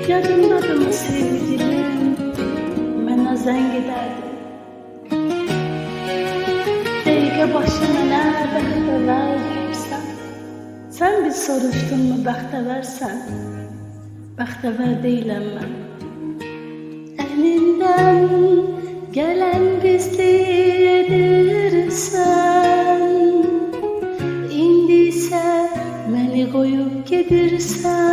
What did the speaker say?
Yadındadır mı sevgilim, mənə zəng edərdim. Dəqiqə başı mənə bəxtəvər deyirsən. Sən bir soruşdun mu bəxtəvərsən? Bəxtəvər deyiləm mən. Əlindən gələn pislik edirsən, İndi isə məni qoyub gedirsən.